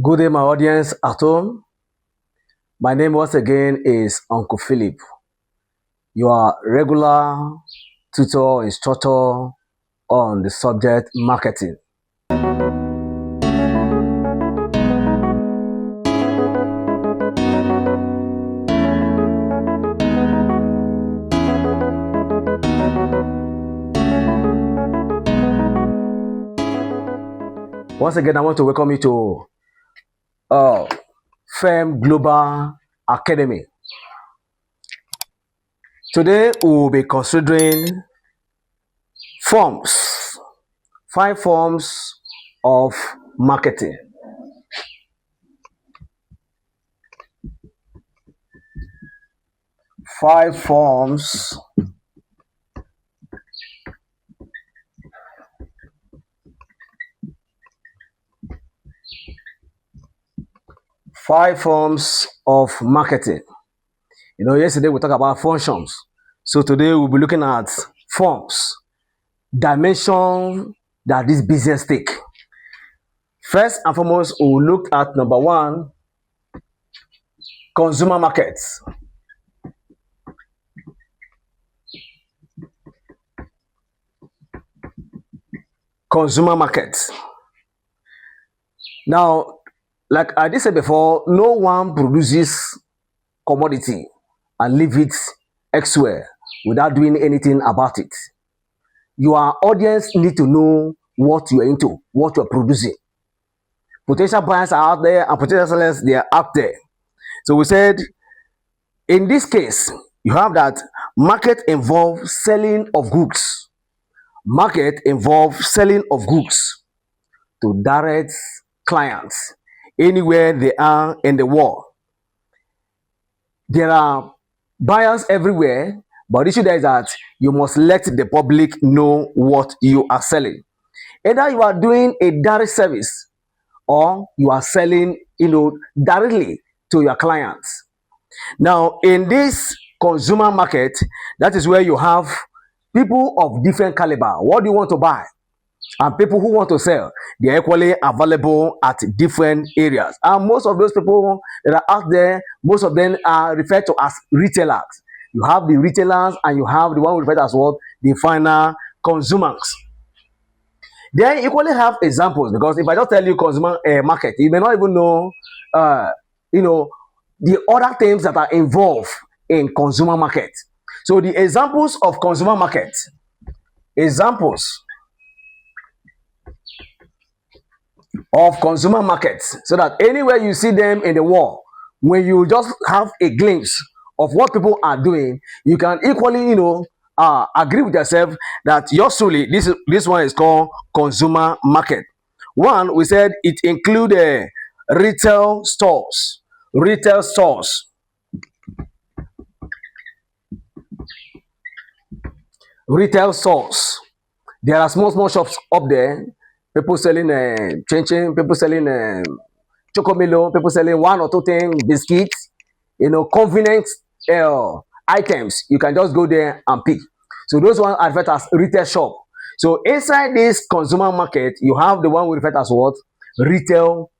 Good day, my audience at home. My name once again is Uncle Philip, your regular tutor instructor on the subject marketing. Once again, I want to welcome you to uh, Firm Global Academy. Today, we will be considering forms, 5 forms of marketing. Five forms five forms of marketing. Yesterday we talked about functions. So today we'll be looking at forms, dimension that this business take. First and foremost, we'll look at number one, consumer markets. Consumer markets. Now, like I did say before, no one produces commodity and leave it elsewhere without doing anything about it. Your audience need to know what you are into, what you are producing. Potential buyers are out there and potential sellers, they are out there. So we said, in this case, you have that market involves selling of goods. Market involves selling of goods to direct clients anywhere they are in the world. There are buyers everywhere, but the issue there is that you must let the public know what you are selling. Either you are doing a direct service or you are selling, directly to your clients. Now, in this consumer market, that is where you have people of different caliber. What do you want to buy? And people who want to sell, they are equally available at different areas. And most of those people that are out there, most of them are referred to as retailers. You have the retailers and you have the one referred as what? The final consumers. Then you equally have examples, because if I just tell you consumer market, you may not even know, the other things that are involved in consumer market. So the examples of consumer market, so that anywhere you see them in the world, when you just have a glimpse of what people are doing, you can equally, agree with yourself that truly this one is called consumer market. One, we said it include retail stores. Retail stores. Retail stores. There are small shops up there. People selling chin, people selling chocomelo, people selling one or two things, biscuits, convenient items. You can just go there and pick. So those ones are referred as retail shop. So inside this consumer market, you have the one we refer as what? Retail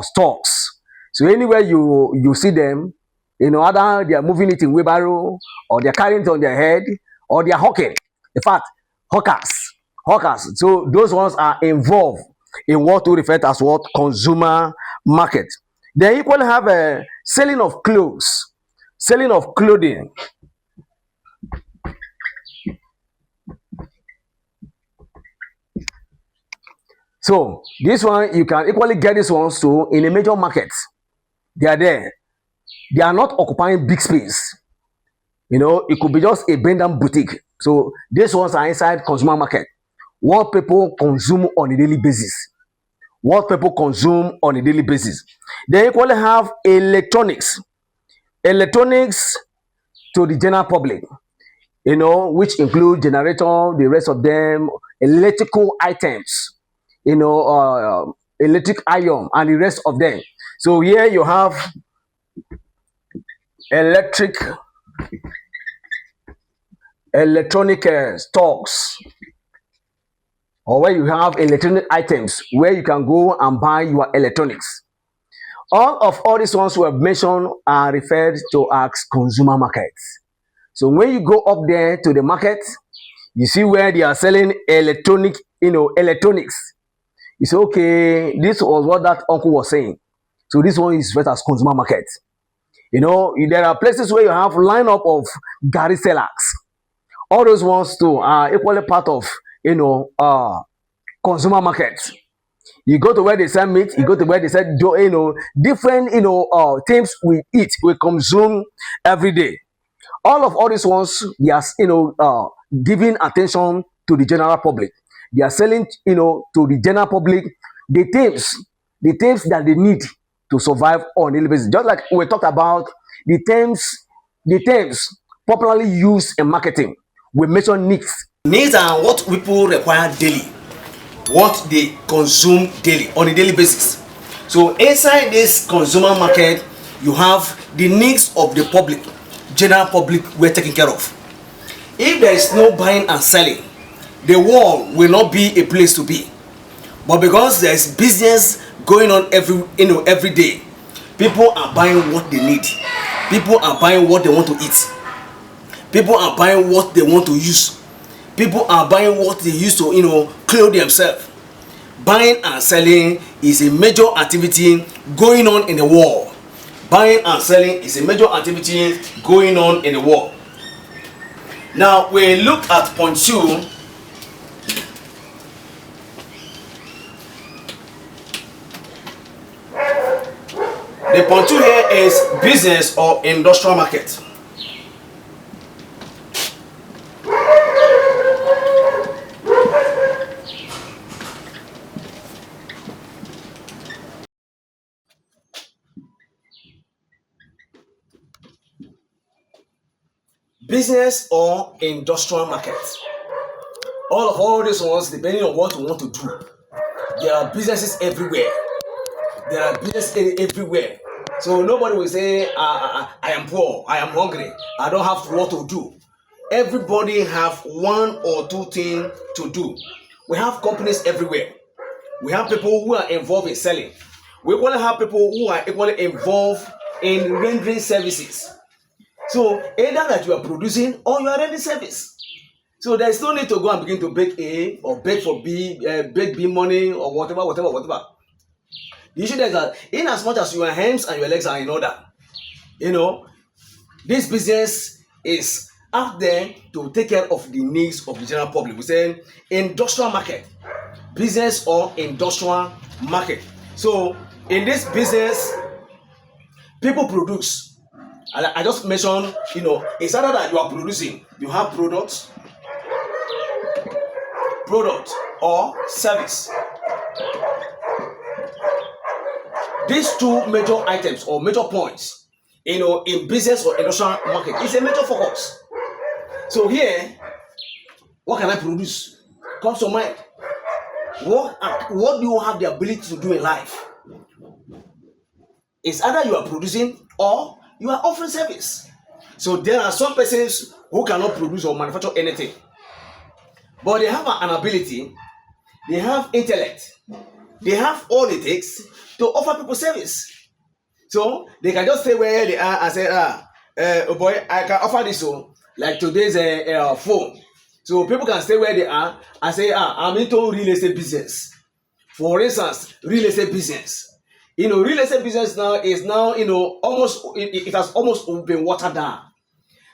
stocks. So anywhere you see them, either they are moving it in wheelbarrow, or they are carrying it on their head, or they are hawking. In fact, hawkers. So those ones are involved in what we refer to as what? Consumer market. They equally have a selling of clothes, selling of clothing. So this one, you can equally get these ones too in a major market. They are there. They are not occupying big space. It could be just a bend-down boutique. So these ones are inside consumer market. What people consume on a daily basis. What people consume on a daily basis. They equally have electronics. Electronics to the general public, which include generator, the rest of them, electrical items, electric iron, and the rest of them. So here you have electronic stocks, or where you have electronic items where you can go and buy your electronics. All these ones we have mentioned are referred to as consumer markets. So when you go up there to the market, you see where they are selling electronics. You say, okay, this was what that uncle was saying. So this one is referred as consumer market. There are places where you have lineup of Gary sellers. All those ones too are equally part of consumer market. You go to where they sell meat, you go to where they sell different things we eat, we consume every day. All these ones, they are giving attention to the general public. They are selling to the general public the things that they need to survive on a daily basis. Just like we talked about the terms popularly used in marketing. We mention needs. Needs are what people require daily, what they consume daily on a daily basis. So inside this consumer market, you have the needs of the public, general public, we're taken care of. If there is no buying and selling, the world will not be a place to be. But because there is business going on every day, people are buying what they need. People are buying what they want to eat. People are buying what they want to use. People are buying what they use to clothe themselves. Buying and selling is a major activity going on in the world. Buying and selling is a major activity going on in the world. Now we look at point 2. The point 2 here is business or industrial market. Business or industrial market. All these ones, depending on what you want to do, there are businesses everywhere. Everywhere. So nobody will say, I am poor, I am hungry, I don't have what to do. Everybody have one or two things to do. We have companies everywhere. We have people who are involved in selling. We equally have people who are equally involved in rendering services. So either that you are producing or you are rendering service. So there is no need to go and begin to beg A or beg for B, beg B money or whatever. The issue is that in as much as your hands and your legs are in order, this business is out there to take care of the needs of the general public. We say industrial market, business or industrial market. So in this business, people produce. I just mentioned, it's either that you are producing, you have product or service. These two major items or major points, in business or industrial market, is a major focus. So here, what can I produce? Comes to mind. What do you have the ability to do in life? It's either you are producing or you are offering service. So there are some persons who cannot produce or manufacture anything, but they have an ability, they have intellect, they have all it takes to offer people service. So they can just stay where they are and say, oh boy, I can offer this. So like today's phone. So people can stay where they are and say, I'm into real estate business. For instance, real estate business. Real estate business now is almost, it has almost been watered down.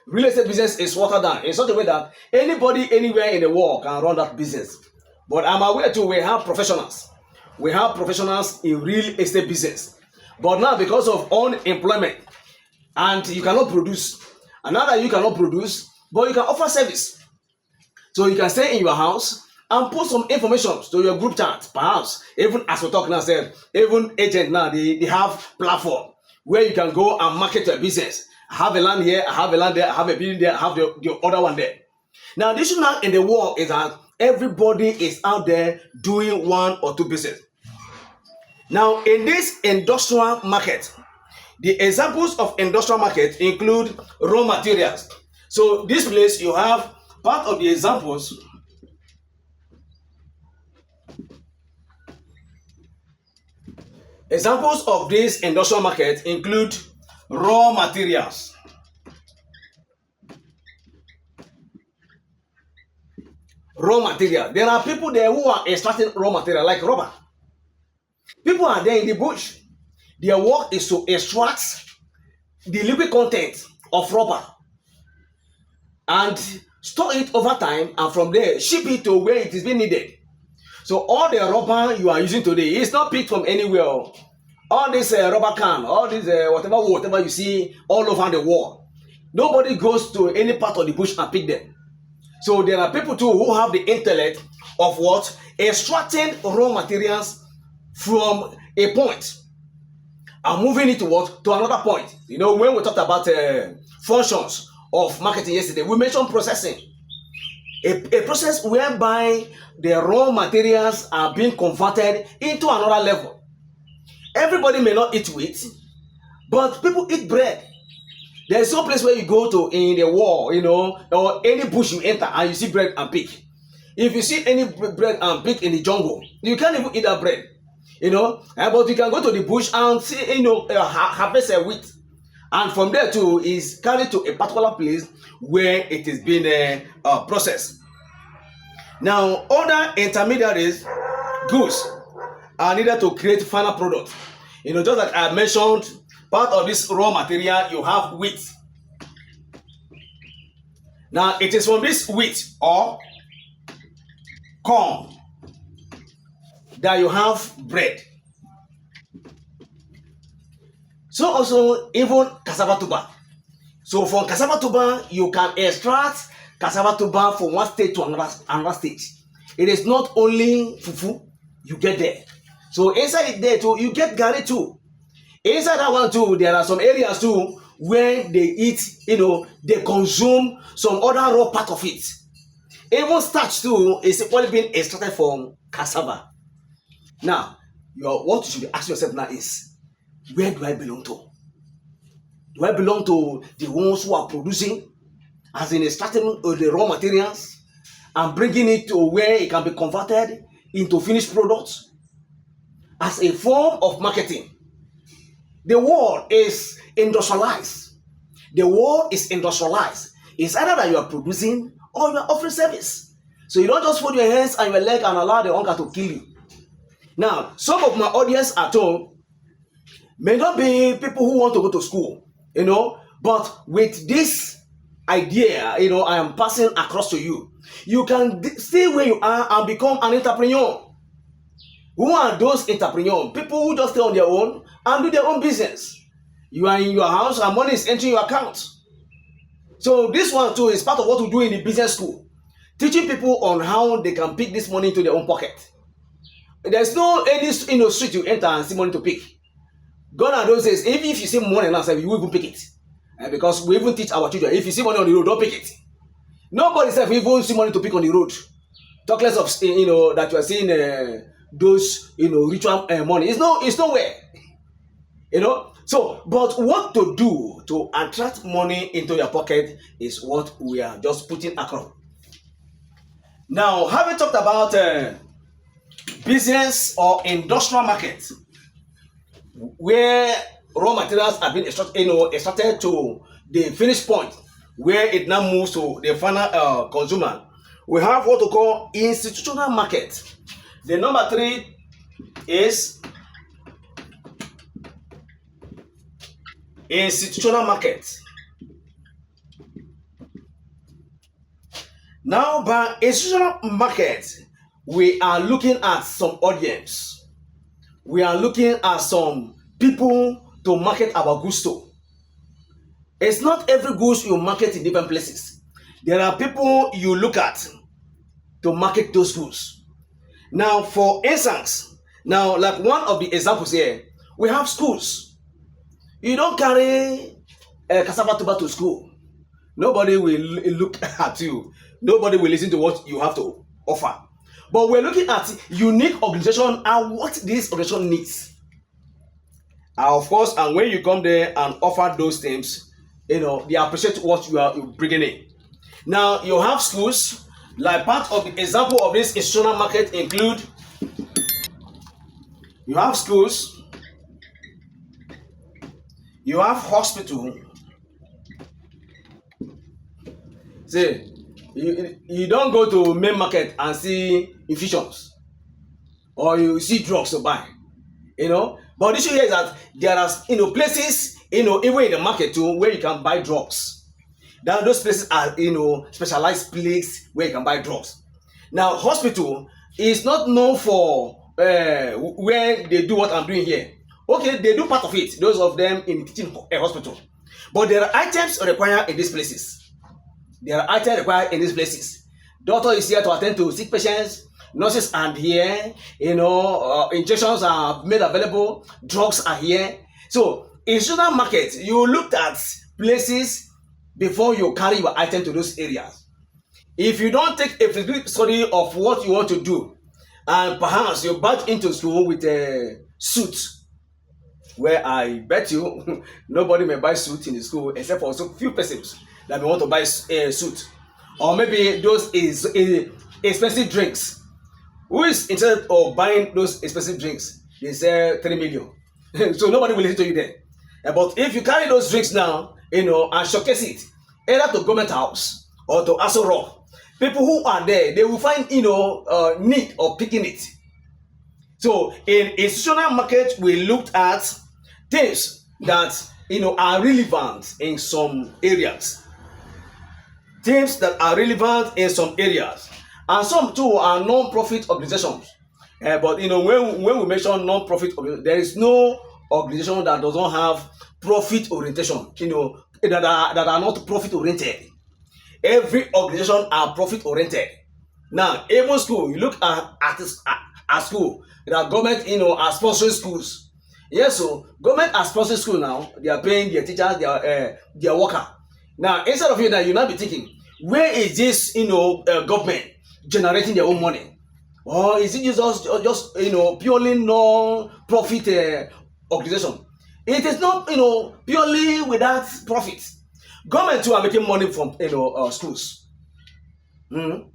Real estate business is watered down in such a way that anybody anywhere in the world can run that business. But I'm aware too, we have professionals. We have professionals in real estate business. But now because of unemployment and you cannot produce, and now that you cannot produce, but you can offer service. So you can stay in your house and post some information to your group chat. Perhaps even as we talk now, even agent now they have platform where you can go and market your business. I have a land here, I have a land there, I have a building there, I have the other one there. Now the issue now in the world is that everybody is out there doing one or two business. Now in this industrial market, the examples of industrial market include raw materials. So this place you have part of the examples. Examples of this industrial market include raw materials. Raw material. There are people there who are extracting raw material like rubber. People are there in the bush. Their work is to extract the liquid content of rubber and store it over time, and from there ship it to where it is being needed. So all the rubber you are using today is not picked from anywhere. All this rubber can, all this whatever you see all over the world, nobody goes to any part of the bush and pick them. So there are people too who have the intellect of what? Extracting raw materials from a point and moving it to what? To another point. You know, when we talked about functions of marketing yesterday, we mentioned processing. A process whereby the raw materials are being converted into another level. Everybody may not eat wheat, but people eat bread. There's no place where you go to in the world, you know, or any bush you enter and you see bread and pig. If you see any bread and pig in the jungle, you can't even eat that bread, you know. But you can go to the bush and see, you know, harvest a wheat, and from there too is carried to a particular place where it is being processed. Now, other intermediaries, goods, are needed to create final product. You know, just like I mentioned, part of this raw material, you have wheat. Now, it is from this wheat or corn that you have bread. So also even cassava tuber. So from cassava tuber, you can extract cassava tuber from one stage to another stage. It is not only fufu you get there. So inside it there too, you get garri too. Inside that one too, there are some areas too where they eat, you know, they consume some other raw part of it. Even starch too is only being extracted from cassava. Now, what you should be asking yourself now is, where do I belong to? Do I belong to the ones who are producing, as in extracting the raw materials and bringing it to where it can be converted into finished products as a form of marketing? The world is industrialized. The world is industrialized. It's either that you are producing or you are offering service. So you don't just fold your hands and your leg and allow the hunger to kill you. Now, some of my audience at home may not be people who want to go to school, you know, but with this idea, you know, I am passing across to you. You can stay where you are and become an entrepreneur. Who are those entrepreneurs? People who just stay on their own and do their own business. You are in your house and money is entering your account. So this one too is part of what we do in the business school. Teaching people on how they can pick this money into their own pocket. There's no any street you enter and see money to pick. Gone are those days. Even if you see money now, you will even pick it. Because we even teach our children, if you see money on the road, don't pick it. Nobody said we even see money to pick on the road. Talk less of, you know, that you are seeing those, you know, ritual money. It's nowhere. You know. So, but what to do to attract money into your pocket is what we are just putting across. Now, having talked about business or industrial market, where raw materials have been extracted to the finished point, where it now moves to the final consumer, we have what we call institutional market. The number 3 is institutional market. Now, by institutional market, we are looking at some audience. We are looking at some people to market our goods to. It's not every goods you market in different places. There are people you look at to market those goods. Now, for instance, now like one of the examples here, we have schools. You don't carry a cassava tuber to school. Nobody will look at you. Nobody will listen to what you have to offer. But we're looking at unique organization and what this organization needs. Of course, and when you come there and offer those things, you know, they appreciate what you are bringing in. Now, you have schools. Like part of the example of this institutional market include, you have schools, You have hospital. Say, you don't go to main market and see infusions or you see drugs to buy. But the issue here is that there are places even in the market too where you can buy drugs. Now those places are specialized place where you can buy drugs. Now hospital is not known for where they do what I'm doing here. Okay, they do part of it, those of them in teaching a hospital, but there are items required in these places. There are items required in these places. Doctor is here to attend to sick patients. Nurses are here. Injections are made available. Drugs are here. So in social market, you looked at places before you carry your item to those areas. If you don't take a physical study of what you want to do, and perhaps you badge into school with a suit, where I bet you nobody may buy suit in the school except for so few persons that may want to buy a suit, or maybe those is expensive drinks. Who is interested of buying those expensive drinks? They say 3 million. So nobody will listen to you there. But if you carry those drinks now, and showcase it either to government house or to Aso Rock, people who are there, they will find need of picking it. So in institutional market, we looked at things that are relevant in some areas. Things that are relevant in some areas, and some too are non-profit organizations. But when we mention non-profit, there is no organization that does not have profit orientation. That are not profit oriented. Every organization are profit oriented. Now, even school, you look at school, that government are sponsoring schools. Yes, so government are sponsoring school now. They are paying their teachers, their worker. Now, instead of that, you now be thinking, where is this government generating their own money, or is it just purely non-profit organization? It is not purely without profit. Government too are making money from schools. Mm.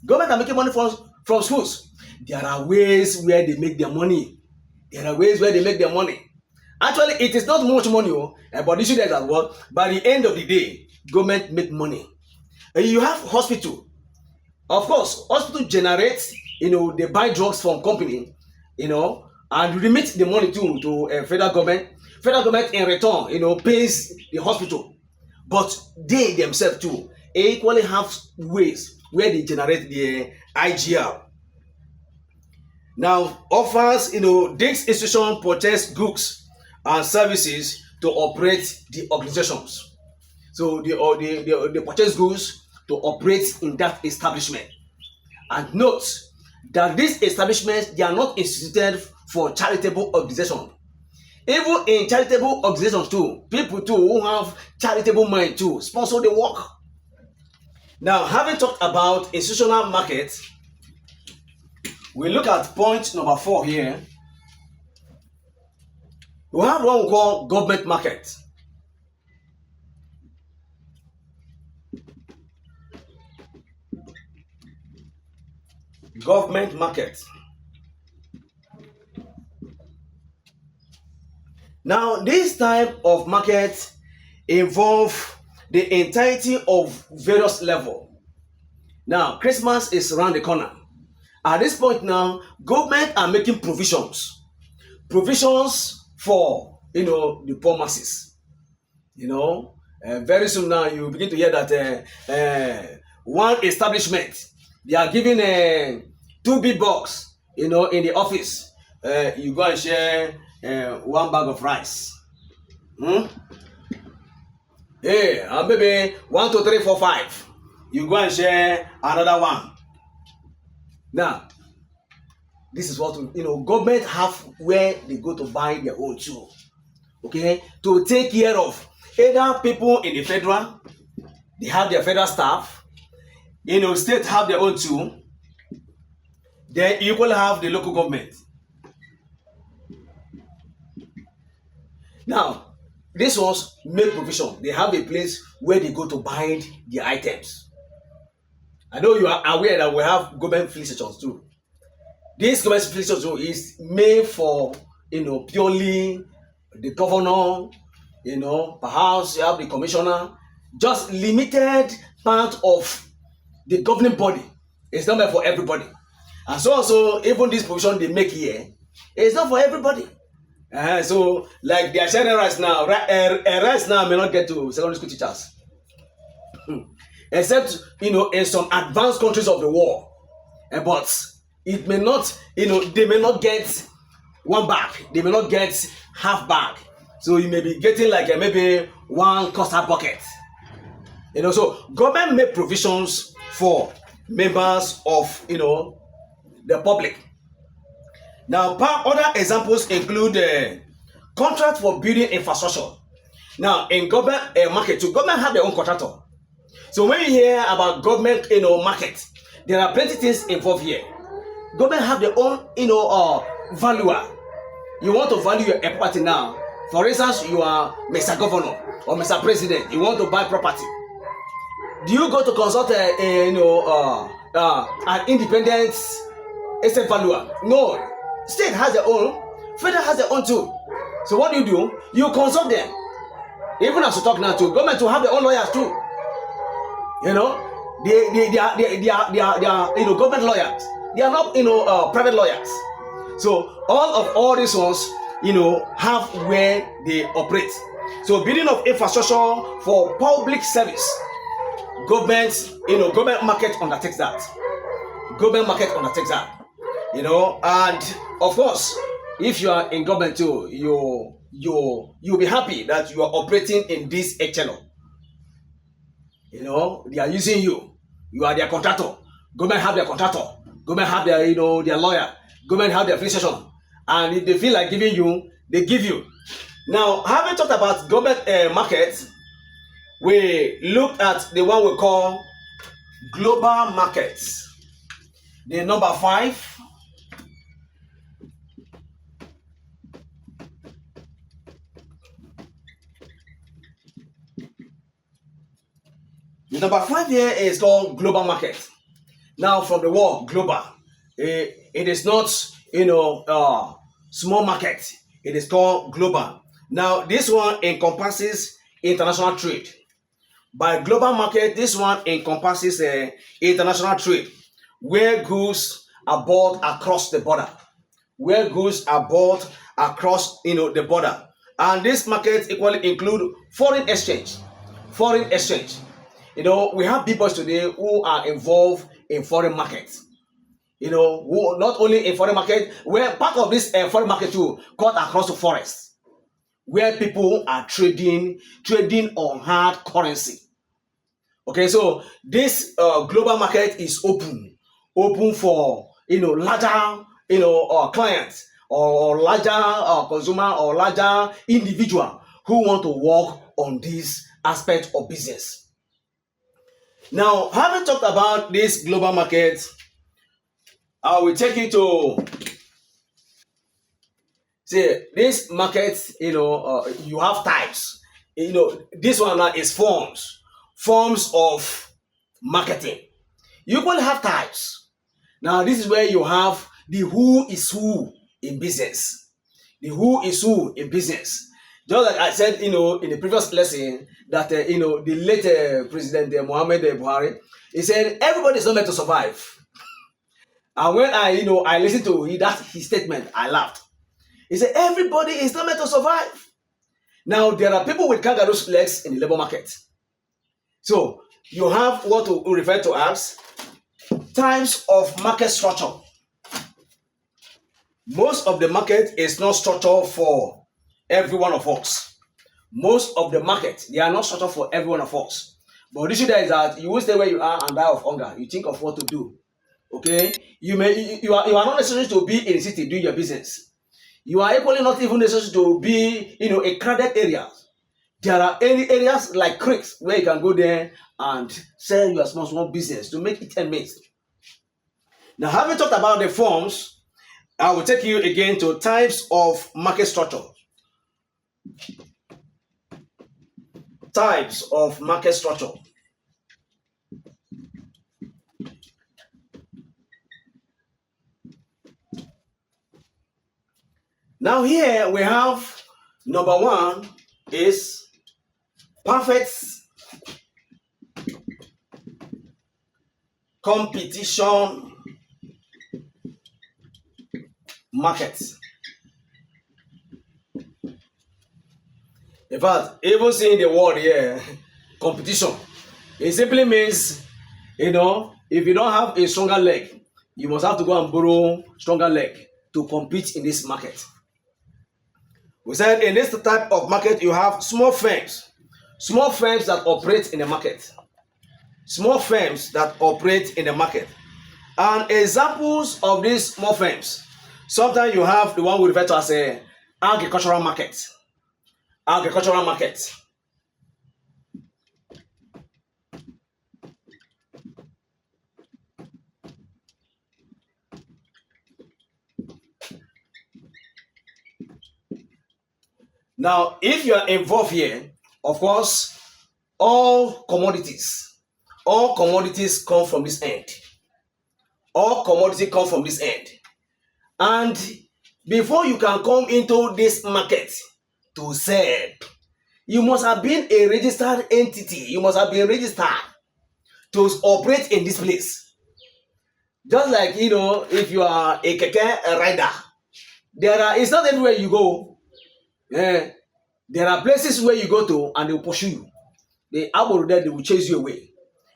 Government are making money from schools. There are ways where they make their money. Actually, it is not much money, but the issue is that what by the end of the day, government make money. And you have hospital. Of course, hospital generates, they buy drugs from company, and remit the money to federal government. Federal government in return, pays the hospital. But they themselves too equally have ways where they generate the IGR. Now, offers, this institution purchase goods and services to operate the organizations. So they purchase goods to operate in that establishment. And note that these establishments, they are not instituted for charitable organization. Even in charitable organizations too, people too who have charitable mind too sponsor the work. Now, having talked about institutional market, we look at point number 4 here. We have what we call government market. Government market. Now, this type of market involve the entirety of various level. Now, Christmas is around the corner. At this point now, government are making provisions for the poor masses. Very soon now you begin to hear that one establishment, they are giving 2 big box in the office. You go and share 1 bag of rice. Hey, maybe 1, 2, 3, 4, 5. You go and share another one. Now, this is what government have where they go to buy their own too. Okay, to take care of either people in the federal, they have their federal staff. State have their own too. Then you will have the local government. Now, this ones make provision. They have a place where they go to buy the items. I know you are aware that we have government filling stations too. This government filling station is made for purely the governor Perhaps you have the commissioner, just limited part of the governing body. It's not meant for everybody. And so also, even this position they make here, it's not for everybody. So, like they are sharing rice now, rice now may not get to secondary school teachers, except in some advanced countries of the world. But it may not, they may not get one bag, they may not get half bag. So you may be getting like maybe one custard bucket. So government make provisions for members of the public. Now, other examples include contract for building infrastructure. Now, in government market, too, government have their own contractor. So when you hear about government, market, there are plenty things involved here. Government have their own, valuer. You want to value your property now. For instance, you are Mr. Governor or Mr. President. You want to buy property. Do you go to consult an independent estate valuer? No. State has their own. Federal has their own too. So what do? You consult them. Even as you talk now, too, government to have their own lawyers too. They are government lawyers. They are not private lawyers. So all these ones have where they operate. So building of infrastructure for public service, government market undertakes that. Government market undertakes that. And of course, if you are in government too, you'll be happy that you are operating in this channel. They are using you. You are their contractor. Government have their contractor. Government have their their lawyer. Government have their administration. And if they feel like giving you, they give you. Now, having talked about government market, we looked at the one we call global markets. The number 5. The number 5 here is called global market. Now, from the word global, it is not small market. It is called global. Now, this one encompasses international trade. By global market, this one encompasses international trade, where goods are bought across the border. Where goods are bought across the border. And this market equally include foreign exchange. Foreign exchange. We have people today who are involved in foreign markets. Who not only in foreign market, where part of this foreign market too cut across the forest, where people are trading on hard currency. Okay, so this global market is open for larger clients or larger consumer or larger individual who want to work on this aspect of business. Now, having talked about this global market, I will take you to see this market. You have types. This one now is forms of marketing. You will have types. Now, this is where you have the who is who in business. The who is who in business. Just like I said, in the previous lesson, that the late President Muhammad Buhari, he said everybody is not meant to survive. And when I listened to his statement, I laughed. He said everybody is not meant to survive. Now there are people with kangaroo's legs in the labor market. So you have what we refer to as types of market structure. Most of the market is not structured for every one of us. Most of the market, they are not structured for every one of us. But the issue there is that you will stay where you are and die of hunger. You think of what to do. Okay? You are not necessary to be in the city doing your business. You are equally not even necessary to be a crowded area. There are any areas like creeks where you can go there and sell your small business to make it ends meet. Now, having talked about the forms, I will take you again to types of market structure. Types of market structure. Now here we have number 1, is perfect competition market. In fact, even seeing the word here, competition, it simply means, if you don't have a stronger leg, you must have to go and borrow stronger leg to compete in this market. We said in this type of market, you have small firms that operate in the market. Small firms that operate in the market. And examples of these small firms, sometimes you have the one we refer to as a agricultural market. Agricultural market. Now, if you are involved here, of course, all commodities come from this end. All commodities come from this end. And before you can come into this market to sell, you must have been a registered entity. You must have been registered to operate in this place. Just like, if you are a keke rider, it's not everywhere you go. There are places where you go to and they will pursue you. They will chase you away.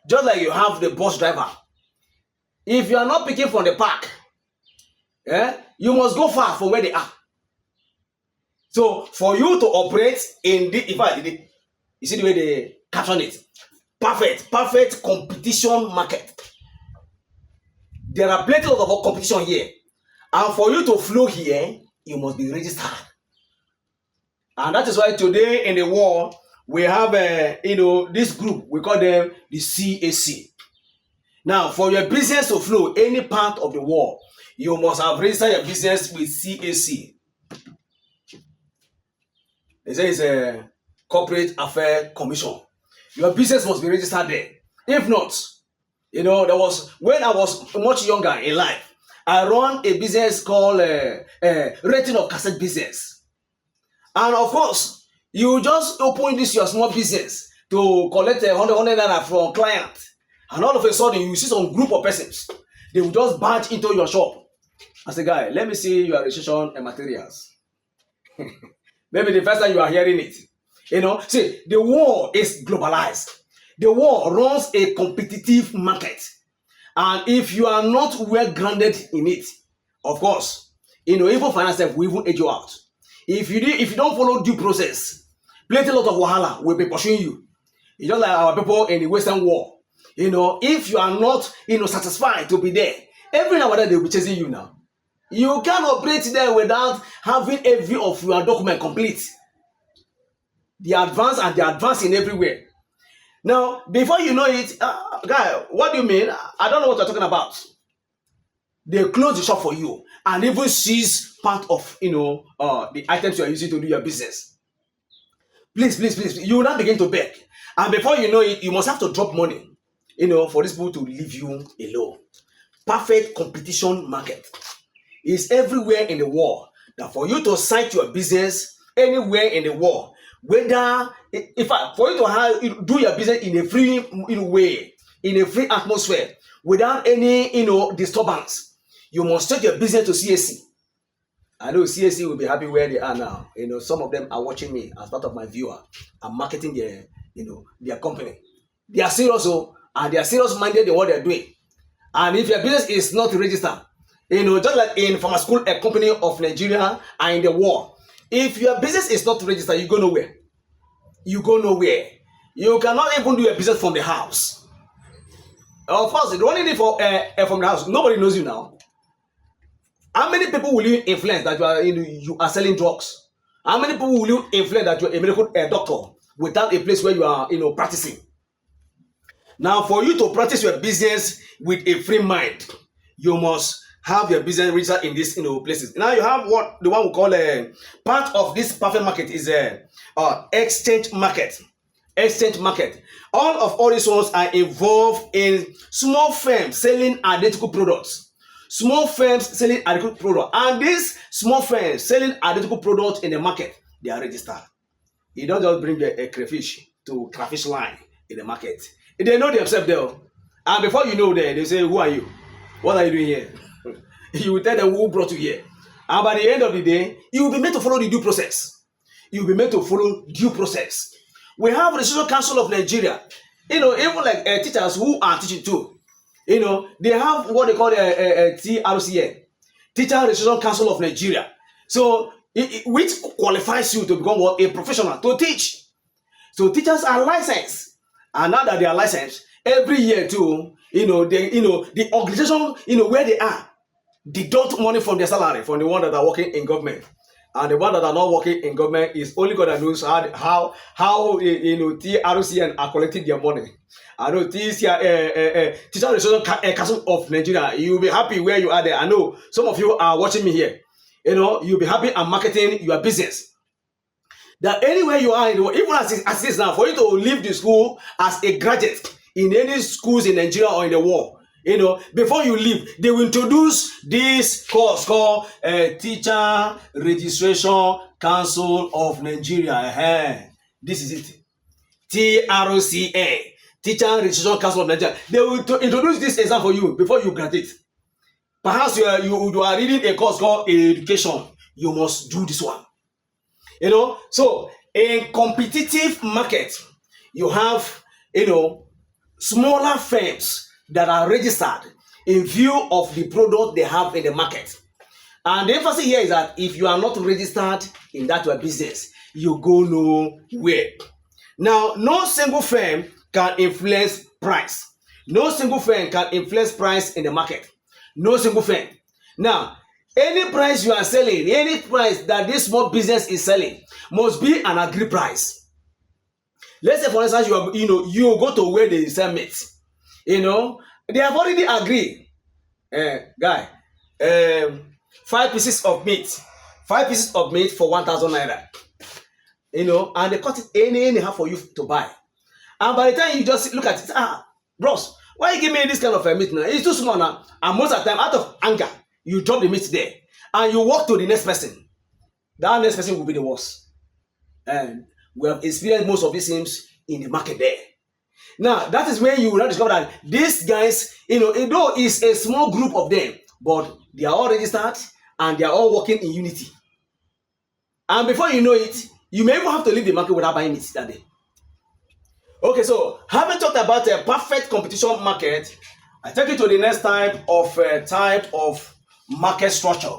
Just like you have the bus driver. If you are not picking from the park, you must go far from where they are. So for you to operate in you see the way they caption it, perfect competition market. There are plenty of competition here, and for you to flow here, you must be registered. And that is why today in the world we have this group, we call them the CAC. Now, for your business to flow any part of the world, you must have registered your business with CAC. They say it's a Corporate Affairs Commission. Your business must be registered there. If not, there was, when I was much younger in life, I run a business called renting of cassette business. And of course, you just open this your small business to collect 100 naira from client. And all of a sudden, you see some group of persons. They will just barge into your shop. I say, guy, let me see your registration and materials. Maybe the first time you are hearing it. See, the world is globalized. The world runs a competitive market. And if you are not well grounded in it, of course, even finance will even edge you out. If you don't follow due process, plenty lot of wahala will be pursuing you. It's just like our people in the Western world. If you are not satisfied to be there, every now and then they will be chasing you now. You can't operate there without having every of your document complete. The advance in everywhere. Now, before you know it, guy, what do you mean? I don't know what you're talking about. They close the shop for you and even seize part of the items you are using to do your business. Please, you will not begin to beg. And before you know it, you must have to drop money, for these people to leave you alone. Perfect competition market is everywhere in the world. That for you to cite your business anywhere in the world, whether for you to do your business in a free way, in a free atmosphere, without any disturbance, you must take your business to CAC. I know CAC will be happy where they are now. Some of them are watching me as part of my viewer. I'm marketing their company. They are serious, and they are serious minded in what they're doing. And if your business is not registered, just like in pharmaceutical company of Nigeria and in the world, if your business is not registered, you go nowhere. You go nowhere. You cannot even do a business from the house. Of course, the only thing from the house, nobody knows you now. How many people will you influence that you are selling drugs? How many people will you influence that you're a medical doctor without a place where you are practicing? Now, for you to practice your business with a free mind, you must have your business registered in these places. Now you have what the one we call part of this perfect market is exchange market. Exchange market. All these ones are involved in small firms selling identical products. Small firms selling identical products, and these small firms selling identical products in the market, they are registered. You don't just bring a crayfish to crayfish line in the market. They know themselves there. And before you know that, they say, who are you? What are you doing here? You will tell them who brought you here. And by the end of the day, you will be made to follow the due process. You will be made to follow due process. We have the Social Council of Nigeria. Even like teachers who are teaching too. They have what they call a TRCN, Teacher Registration Council of Nigeria. So, which qualifies you to become what, a professional to teach. So teachers are licensed, and now that they are licensed, every year too, the organization, where they are, deduct money from their salary from the one that are working in government. And the one that are not working in government is only God that knows how TRCN are collecting their money. I know Teacher Registration Council of Nigeria. You'll be happy where you are there. I know some of you are watching me here. You'll be happy and marketing your business. That anywhere you are in the world, even as it is now, for you to leave the school as a graduate in any schools in Nigeria or in the world, before you leave, they will introduce this course called Teacher Registration Council of Nigeria. This is it. TRCA, Teacher Registration Council of Nigeria. They will introduce this exam for you before you graduate. Perhaps you are reading a course called Education. You must do this one. So in competitive market, you have, smaller firms that are registered in view of the product they have in the market. And the emphasis here is that if you are not registered in that your business, you go nowhere. Now, no single firm can influence price. No single firm can influence price in the market. No single firm. Now, any price you are selling, any price that this small business is selling must be an agreed price. Let's say, for instance, you go to where they sell meat. They have already agreed. Guy, 5 pieces of meat. 5 pieces of meat for 1,000 naira. And they cut it anyhow for you to buy. And by the time you just look at it, bros, why you give me this kind of meat now? It's too small now. And most of the time, out of anger, you drop the meat there and you walk to the next person. That next person will be the worst. And we have experienced most of these things in the market there. Now, that is when you will not discover that these guys, though it's a small group of them, but they are all registered and they are all working in unity. And before you know it, you may even have to leave the market without buying it that day. Okay, so having talked about a perfect competition market, I take you to the next type of market structure.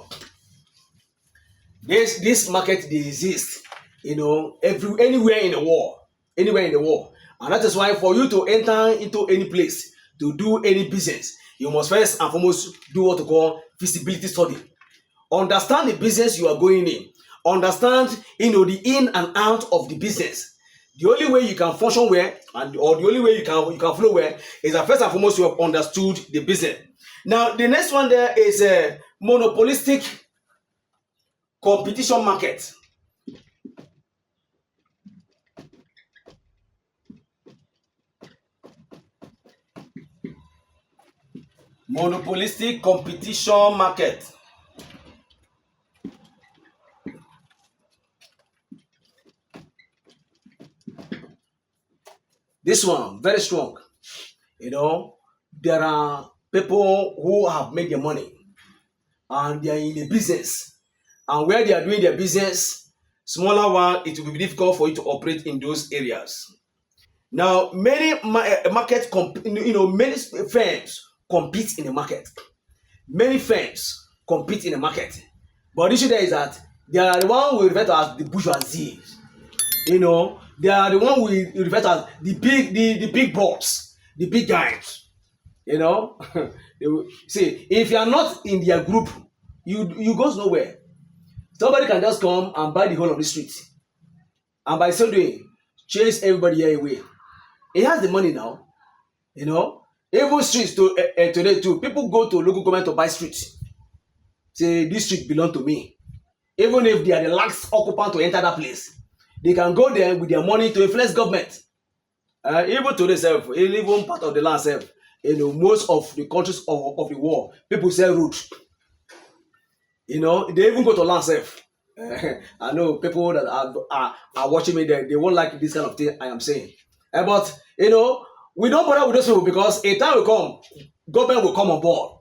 This market, they exist, anywhere in the world, and that is why for you to enter into any place to do any business, you must first and foremost do what we call feasibility study. Understand the business you are going in. Understand, the in and out of the business. The only way you can function well, or the only way you can flow well, is that first and foremost you have understood the business. Now, the next one there is a monopolistic competition market. Monopolistic competition market. This one, very strong. There are people who have made their money and they are in a business. And where they are doing their business, smaller one, it will be difficult for you to operate in those areas. Now, many many firms compete in the market. Many firms compete in the market. But the issue there is that they are the one we refer to as the bourgeoisie. They are the one we refer to as the big boss, the big guys. See, if you are not in their group, you go nowhere. Somebody can just come and buy the whole of the street, and by so doing, chase everybody here away. He has the money now. Even streets today too. People go to local government to buy streets. Say this street belong to me. Even if they are the last occupant to enter that place, they can go there with their money to influence government. Even today, even part of the land, most of the countries of the world, people sell road. They even go to land self. I know people that are watching me, they won't like this kind of thing I am saying. But we don't bother with those people because a time will come, government will come on board.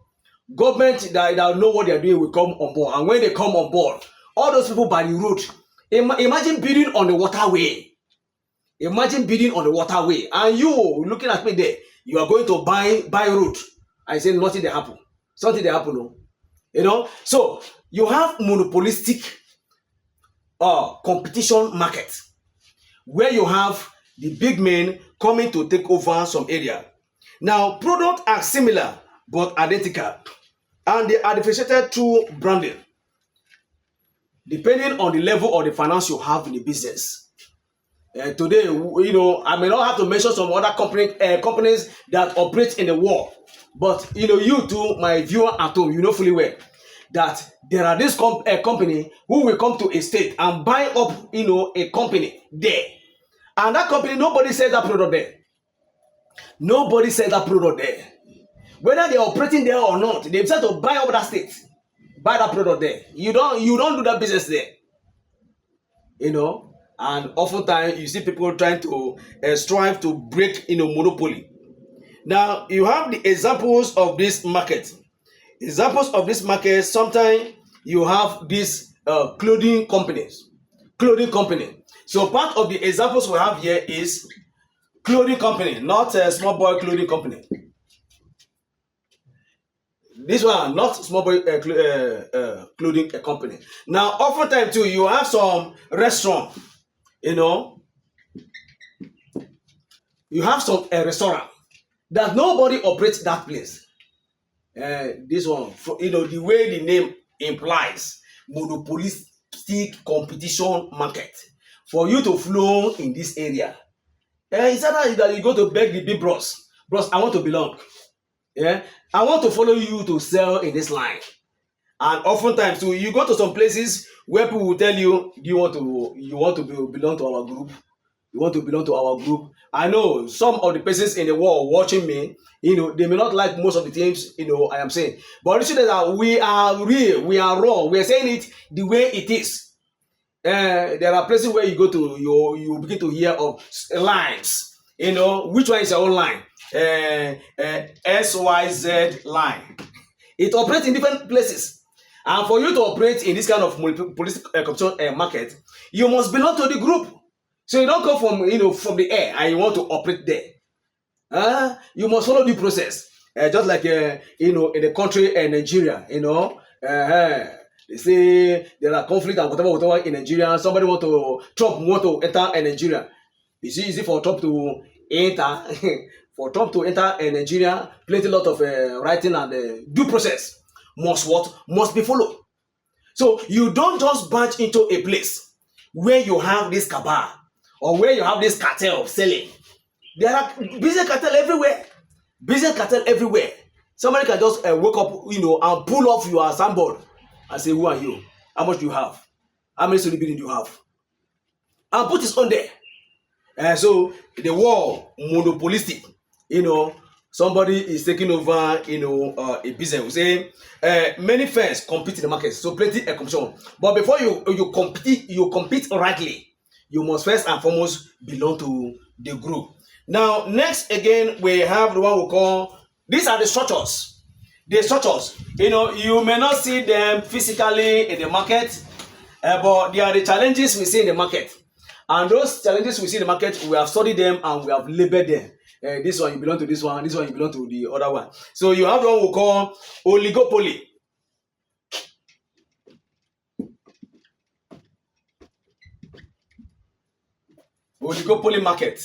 Government that know what they are doing will come on board, and when they come on board, all those people by the road, imagine building on the waterway. Imagine building on the waterway, and you looking at me there, you are going to buy road. I say nothing they happen. Something they happen, no. So you have monopolistic competition market where you have the big men coming to take over some area. Now, products are similar but identical, and they are differentiated through branding, depending on the level of the finance you have in the business. Today, I may not have to mention some other companies that operate in the world, but you too, my viewer at home, you know fully well that there are this company who will come to a state and buy up, a company there, and that company, nobody sells that product there. Nobody sells that product there. Whether they are operating there or not, they decide to buy up that state, buy that product there. You don't do that business there. And oftentimes you see people trying to strive to break monopoly. Now you have the examples of this market. Examples of this market, sometimes you have these clothing companies. Clothing company. So part of the examples we have here is clothing company, not a small boy clothing company. This one, not small boy clothing company. Now, oftentimes too, you have some restaurant. You have some restaurant that nobody operates that place. This one, the way the name implies, monopolistic competition market. For you to flow in this area, it's either that you go to beg the big bros, I want to belong. Yeah, I want to follow you to sell in this line. And oftentimes, so you go to some places where people will tell you, do you want to belong to our group? You want to belong to our group? I know some of the persons in the world watching me, they may not like most of the things, I am saying. But the truth is that we are real, we are raw, we are saying it the way it is. There are places where you go to, you begin to hear of lines. Which one is your own line? SYZ line. It operates in different places. And for you to operate in this kind of monopolistic competition market, you must belong to the group. So you don't come from the air and you want to operate there. You must follow the process. Just like in the country Nigeria, they say there are conflict and whatever in Nigeria. Trump want to enter Nigeria. It's easy for Trump to enter. For Trump to enter Nigeria, plenty lot of writing and due process must be followed. So you don't just bunch into a place where you have this cabal or where you have this cartel of selling. There are business cartel everywhere. Business cartel everywhere. Somebody can just wake up, and pull off your signboard and say, "Who are you? How much do you have? How many story building do you have?" And put his own there. So the war monopolistic. Somebody is taking over, a business. We say many firms compete in the market, so plenty of competition. But before you compete rightly, you must first and foremost belong to the group. Now, next again, we have the one we call, these are the structures. The structures, you may not see them physically in the market, but they are the challenges we see in the market. And those challenges we see in the market, we have studied them and we have labeled them. This one you belong to this one you belong to the other one. So you have the one we call oligopoly. Oligopoly market.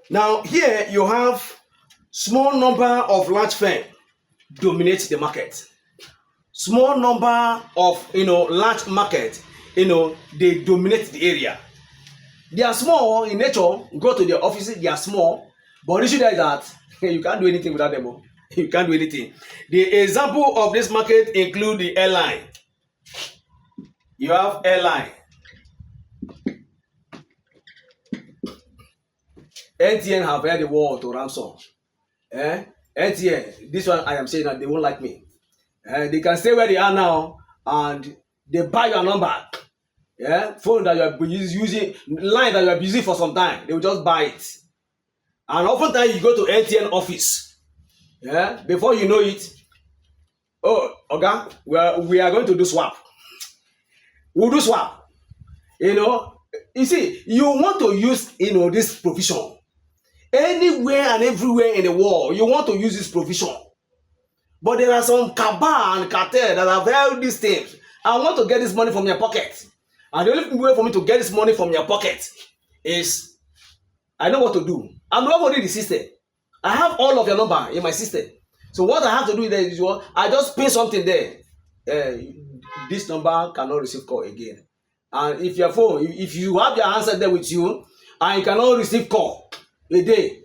Now here you have small number of large firms dominate the market. Small number of large market, they dominate the area. They are small in nature. Go to their offices, they are small, but the issue is that you can't do anything without them. You can't do anything. The example of this market include the airline. You have airline. NTN have heard the war to ransom. NTN, this one I am saying that they won't like me. They can stay where they are now and they buy your number. Yeah, phone that you are using, line that you are busy for some time, they will just buy it. And oftentimes you go to MTN office. Yeah, before you know it, oh, okay, we are going to do swap. We'll do swap. You know, you see, you want to use this provision anywhere and everywhere in the world. You want to use this provision. But there are some cabal and cartel that have held these things. I want to get this money from your pocket. And the only way for me to get this money from your pocket is I know what to do. I'm not only the system. I have all of your number in my system. So what I have to do is I just pay something there. This number cannot receive call again. And if your phone, if you have your answer there with you, and you cannot receive call a day,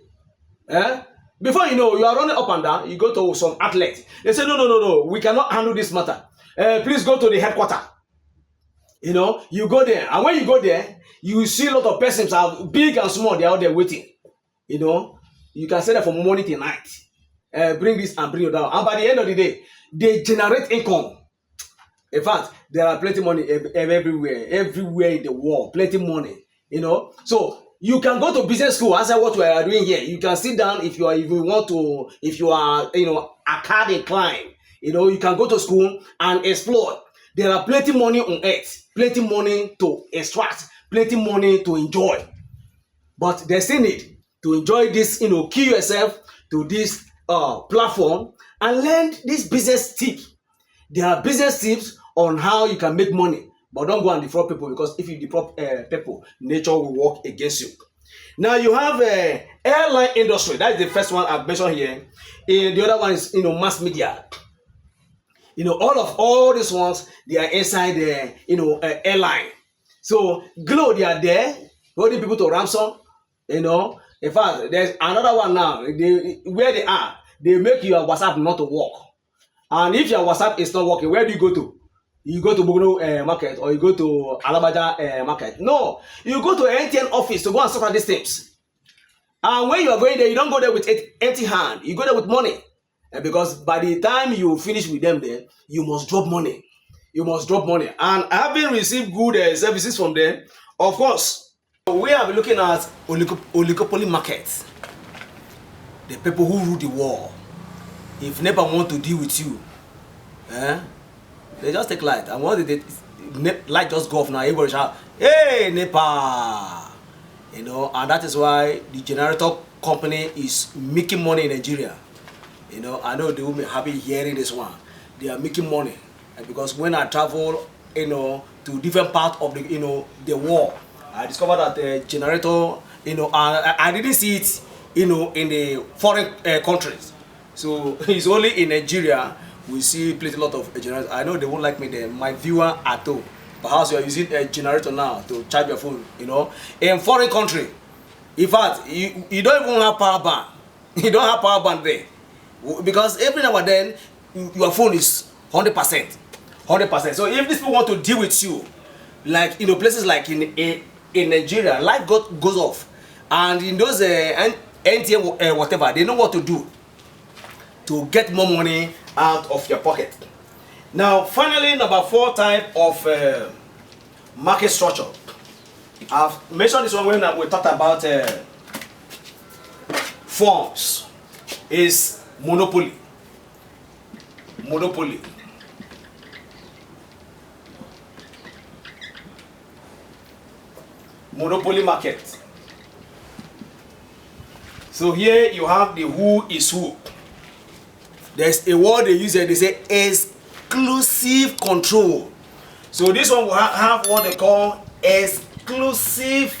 before you know, you are running up and down. You go to some outlet. They say, no, we cannot handle this matter. Please go to the headquarters. You go there, and when you go there, you see a lot of persons, are big and small. They are out there waiting. You can say that from morning till night. Bring this and bring it down, and by the end of the day, they generate income. In fact, there are plenty money everywhere in the world. Plenty money. So you can go to business school. As what we are doing here, you can sit down if you are a card inclined. You can go to school and explore. There are plenty money on earth, plenty money to extract, plenty money to enjoy. But there's still need to enjoy this, key yourself to this platform and learn this business tip. There are business tips on how you can make money, but don't go and defraud people, because if you defraud people, nature will work against you. Now you have airline industry. That is the first one I've mentioned here. The other one is mass media. All these ones, they are inside the airline. So Glo, they are there holding people to ransom. In fact, there's another one now. Where they are, they make your WhatsApp not to work. And if your WhatsApp is not working, where do you go to? You go to Bugno market, or you go to Alabaja market. No, you go to MTN office to go and sort out these things. And when you are going there, you don't go there with empty hand. You go there with money. Because by the time you finish with them there, you must drop money. And having received good services from them, of course, we are looking at oligopoly markets. The people who rule the world. If NEPA want to deal with you, they just take light. And once they light just go off now, everybody shout, "Hey, NEPA!" And that is why the generator company is making money in Nigeria. I know they will be happy hearing this one. They are making money, because when I travel, to different parts of the world, I discovered that the generator, I didn't see it, in the foreign countries. So it's only in Nigeria we see a lot of generators. I know they won't like me there. My viewer at home, perhaps you are using a generator now to charge your phone. In foreign country, in fact, you don't even have power bank. You don't have power bank there, because every now and then your phone is 100%. So if these people want to deal with you, like places like in Nigeria, light goes off, and in those NTN whatever, they know what to do to get more money out of your pocket. Now, finally, number 4 type of market structure. I've mentioned this one when we talked about forms. Is monopoly. Monopoly market. So here you have the who is who. There's a word they use here, they say exclusive control. So this one will have what they call exclusive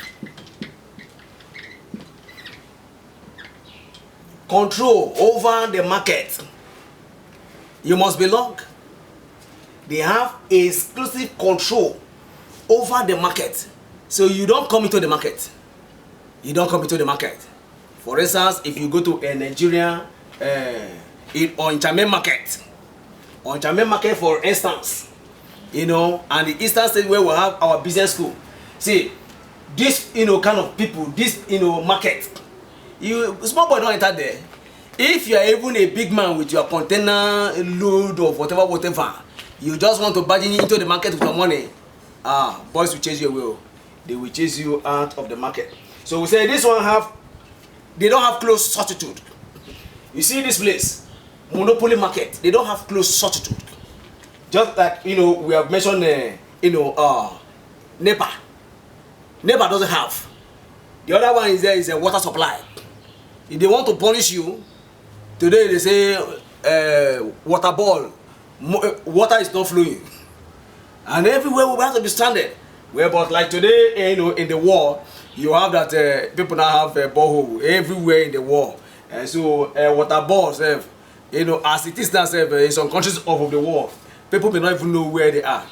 control over the market. You must belong. They have exclusive control over the market. So you don't come into the market. For instance, if you go to a Nigeria on Onitsha market, for instance, and the eastern state where we have our business school. See, this kind of people, this market, small boy don't enter there. If you are even a big man with your container load of whatever, you just want to bargain into the market with your money, boys will chase you away. They will chase you out of the market. So we say this one they don't have close substitute. You see this place, monopoly market, they don't have close substitute. Just like, we have mentioned, NEPA. NEPA doesn't have. The other one is a water supply. If they want to punish you, today they say water ball, water is not flowing, and everywhere we have to be stranded. Well, but like today, in the war, you have that people now have a borehole everywhere in the war, and so water balls, as it is now, in some countries of the world, people may not even know where they are.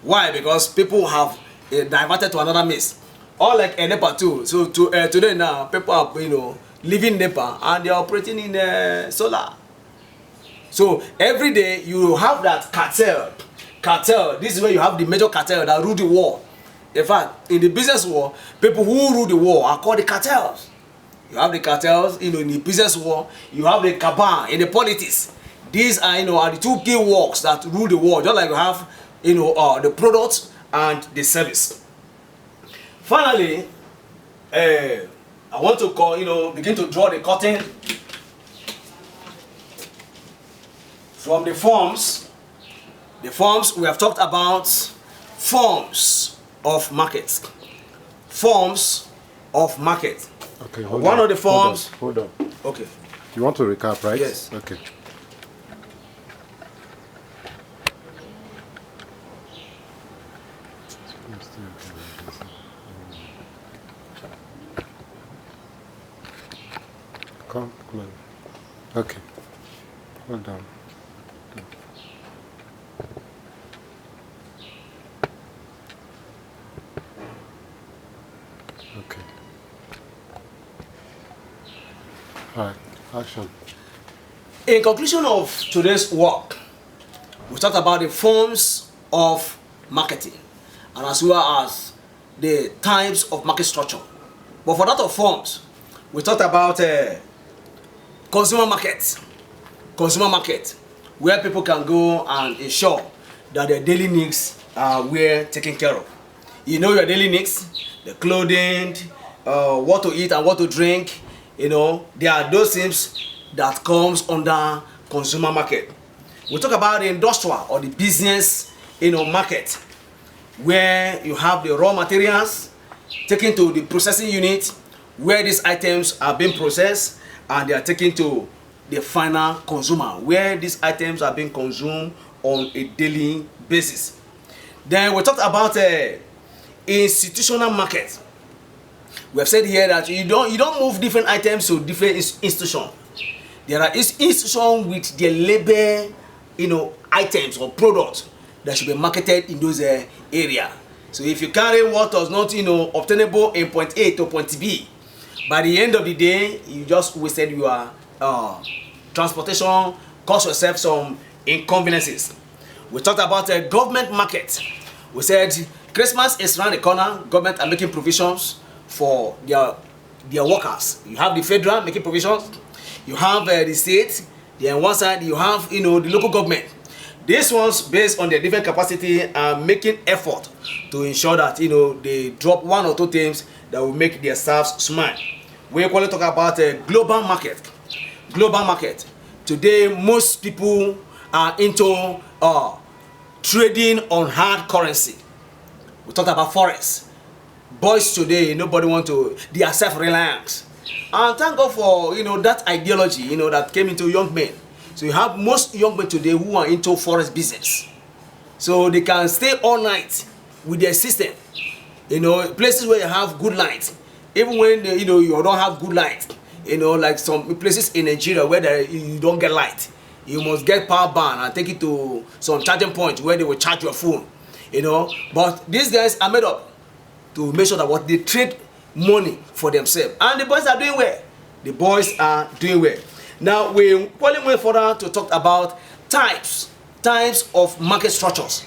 Why? Because people have diverted to another means. Or like NEPA too. So today now, people are leaving NEPA and they are operating in solar. So every day you have that cartel. This is where you have the major cartel that rule the war. In fact, in the business war, people who rule the war are called the cartels. You have the cartels, in the business war. You have the cabal in the politics. These are the two key works that rule the war. Just like you have the product and the service. Finally, I want to begin to draw the curtain from the forms. The forms we have talked about, forms of market. Forms of market. Okay, One of the forms. Hold on. Okay. You want to recap, right? Yes. Okay. Come on. Okay. Hold on. Okay. All right. Action. In conclusion of today's work, we talked about the forms of marketing and as well as the types of market structure. But for that of forms, we talked about consumer market, where people can go and ensure that their daily needs are well taken care of. Your daily needs, the clothing, what to eat and what to drink. There are those things that comes under consumer market. We talk about the industrial or the business, market, where you have the raw materials taken to the processing unit, where these items are being processed and they are taken to the final consumer, where these items are being consumed on a daily basis. Then we talked about institutional market. We have said here that you don't move different items to different institutions. There are institutions with their label, items or products that should be marketed in those areas. So if you carry what was not, obtainable in point A to point B, by the end of the day, you just wasted your transportation, cost yourself some inconveniences. We talked about a government market. We said Christmas is around the corner. Government are making provisions for their workers. You have the federal making provisions. You have the state. Then on one side you have the local government. These ones, based on their different capacity, are making effort to ensure that they drop one or two things that will make their staffs smile. We equally talk about a global market. Global market. Today, most people are into trading on hard currency. We talked about forex. Boys today, nobody want to. They are self-reliant, and thank God for that ideology that came into young men. So you have most young men today who are into forex business, so they can stay all night with their system. Places where you have good light, even when you don't have good light. Like some places in Nigeria where you don't get light, you must get power bank and take it to some charging point where they will charge your phone. But these guys are made up to make sure that what they trade money for themselves, and the boys are doing well. The boys are doing well. Now we probably went further to talk about types of market structures.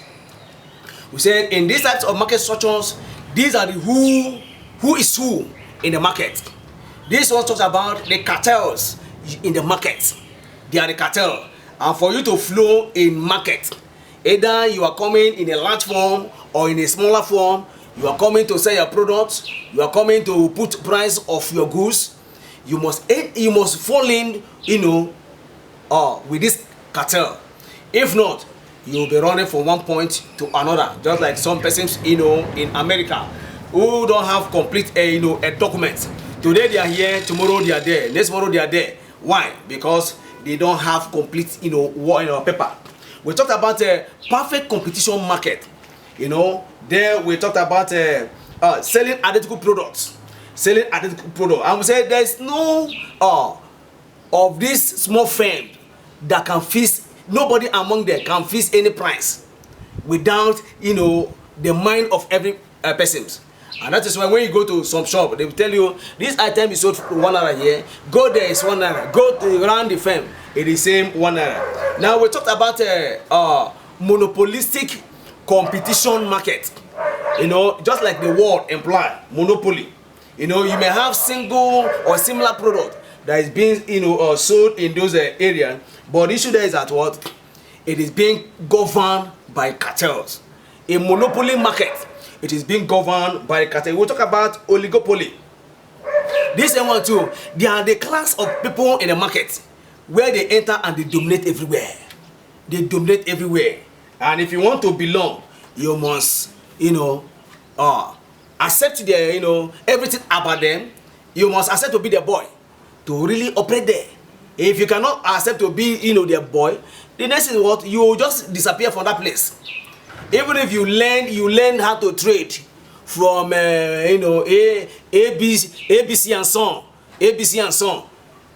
We said in these types of market structures, these are the who is who in the market. This one talks about the cartels. in the market. They are the cartel. And for you to flow in market, either you are coming in a large form or in a smaller form, you are coming to sell your products, you are coming to put price of your goods, you must fall in, with this cartel. If not, you will be running from one point to another, just like some persons, in America, who don't have complete, a document. Today they are here, tomorrow they are there, next tomorrow they are there. Why? Because they don't have complete, paper. We talked about a perfect competition market. There we talked about selling identical products. And we said there's no of this small firm that can fix, nobody among them can fix any price without the mind of every person. And that is why when you go to some shop, they will tell you this item is sold for 1 naira here, go there is 1 naira, go to around the firm, it is same 1 naira. Now we talked about monopolistic competition market. Just like the word imply, monopoly. You may have single or similar product that is being sold in those areas, but the issue there is that what it is being governed by cartels. A monopoly market, it is being governed by cartel. We'll talk about oligopoly. This one too, they are the class of people in the market where they enter and they dominate everywhere. They dominate everywhere. And if you want to belong, you must accept their everything about them. You must accept to be their boy to really operate there. If you cannot accept to be their boy, the next thing is what you will just disappear from that place. Even if you learn how to trade from ABC and Son,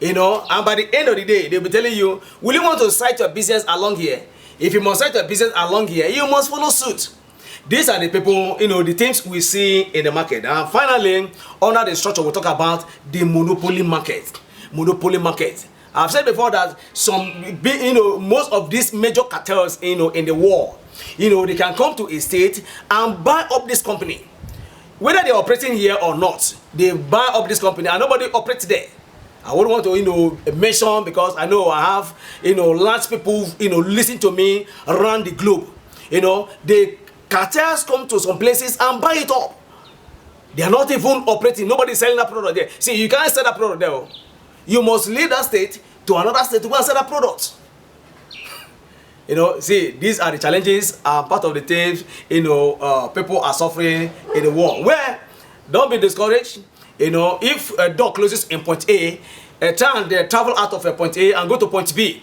and by the end of the day they'll be telling you, will you want to start your business along here? If you must start your business along here, you must follow suit. These are the people, the things we see in the market. And finally, under the structure, we'll talk about the monopoly market. Monopoly market. I've said before that most of these major cartels, in the world, they can come to a state and buy up this company. Whether they're operating here or not, they buy up this company and nobody operates there. I wouldn't want to, mention, because I know I have, large people, listen to me around the globe. The cartels come to some places and buy it up. They are not even operating. Nobody is selling that product there. See, you can't sell that product there. You must leave that state to another state to go and sell that product. See, these are the challenges, part of the things, people are suffering in the world. Where, don't be discouraged. If a door closes in point A, a time they travel out of a point A and go to point B.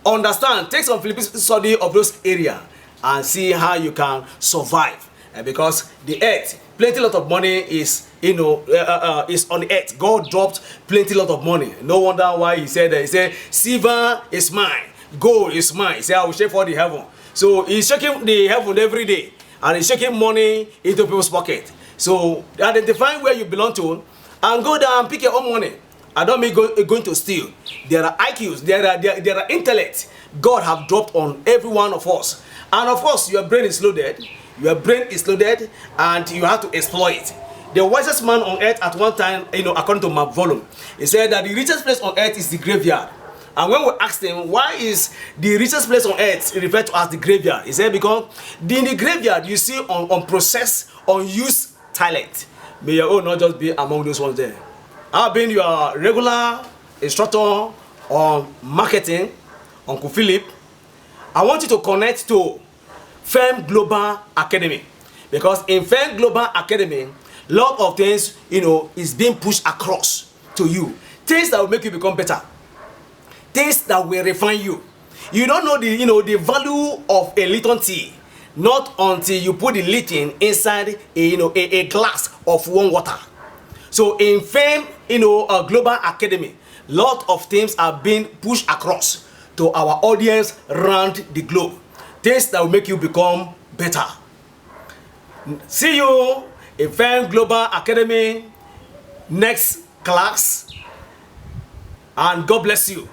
Understand, take some Philippines study of those areas and see how you can survive. Because the earth, plenty lot of money is is on the earth. God dropped plenty lot of money. No wonder why he said that. He said, silver is mine, gold is mine. He said, I will shake for the heaven. So he's shaking the heaven every day, and he's shaking money into people's pocket. So identify where you belong to and go down and pick your own money. I don't mean going to steal. There are IQs, there are intellect God have dropped on every one of us. And of course, your brain is loaded. Your brain is loaded, and you have to exploit it. The wisest man on earth at one time, according to Mark Volume, he said that the richest place on earth is the graveyard. And when we asked him, why is the richest place on earth referred to as the graveyard? He said, because in the graveyard, you see unprocessed, unused talent. May your own not just be among those ones there. I've been your regular instructor on marketing, Uncle Philip. I want you to connect to Firm Global Academy, because in Firm Global Academy, lot of things is being pushed across to you, things that will make you become better, things that will refine you. You don't know the value of a Lipton tea not until you put the Lipton inside a glass of warm water. So in Firm Global Academy, lot of things are being pushed across to our audience around the globe, things that will make you become better. See you in Firm Global Academy next class, and God bless you.